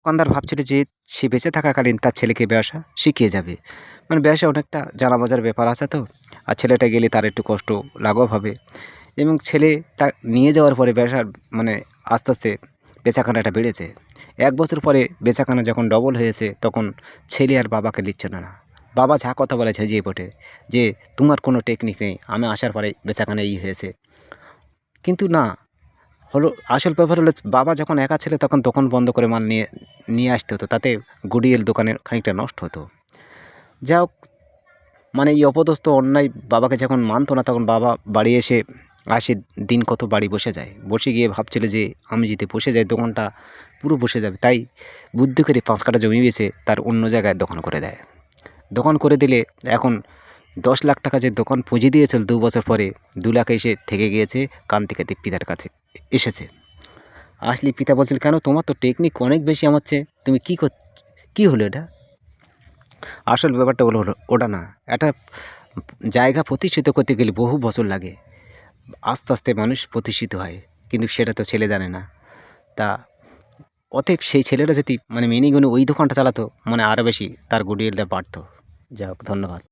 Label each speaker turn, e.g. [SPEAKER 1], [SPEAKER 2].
[SPEAKER 1] দোকানদার ভাবছিল যে সে বেঁচে থাকাকালীন তার ছেলেকে ব্যবসা শিখিয়ে যাবে। মানে ব্যবসায় অনেকটা জানা বোঝার ব্যাপার আছে তো। আর ছেলেটা গেলে তার একটু কষ্ট লাঘব হবে এবং ছেলে তা নিয়ে যাওয়ার পরে ব্যবসার মানে আস্তে, আস্তে বেচাকেনাটা বেড়েছে। ১ বছর পরে বেচাকেনা যখন ডবল হয়েছে তখন ছেলে আর বাবাকে নিচ্ছে না। বাবা যা কথা বলে ঝেঁঝিয়ে পড়ে যে, "তোমার কোনো টেকনিক নেই। আমি আসার পরে বেচাকেনা এই হয়েছে।" কিন্তু না, হলো আসল ব্যাপার হলো বাবা যখন একা ছিল তখন দোকান বন্ধ করে মাল নিয়ে নিয়ে আসতে হতো। তাতে গুডউইল দোকানের খানিকটা নষ্ট হতো। যা হোক মানে এই অপদস্থ অন্যায় বাবাকে যখন মানতো না তখন বাবা বাড়ি এসে আসে দিন কত বাড়ি বসে যায়। বসে গিয়ে ভাবছিল যে আমি যদি বসে যাই দোকানটা পুরো বসে যাবে। তাই বুদ্ধি করে ৫ কাঠা জমি বেচে তার অন্য জায়গায় দোকান করে দেয়। দোকান করে দিলে এখন ১০ লাখ টাকা যে দোকান পুঁজি দিয়েছিল ২ বছর পরে ২ লাখ এসে ঠেকে গিয়েছে কাঁদতে কাঁদতে পিতার কাছে এসেছে। আসলে পিতা বলছিল, "কেন তোমার তো টেকনিক অনেক বেশি আমার চেয়ে। তুমি কী হলো এটা?" আসল ব্যাপারটা হলো ওটা না। একটা জায়গা প্রতিষ্ঠিত করতে গেলে বহু বছর লাগে। আস্তে, আস্তে মানুষ প্রতিষ্ঠিত হয়। কিন্তু সেটা তো ছেলে জানে না। তা অতএব সেই ছেলেটা যদি মানে মেনে গুনে ওই দোকানটা চালাতো মানে আরও বেশি তার গুডউইলটা বাড়তো। যাই হোক ধন্যবাদ।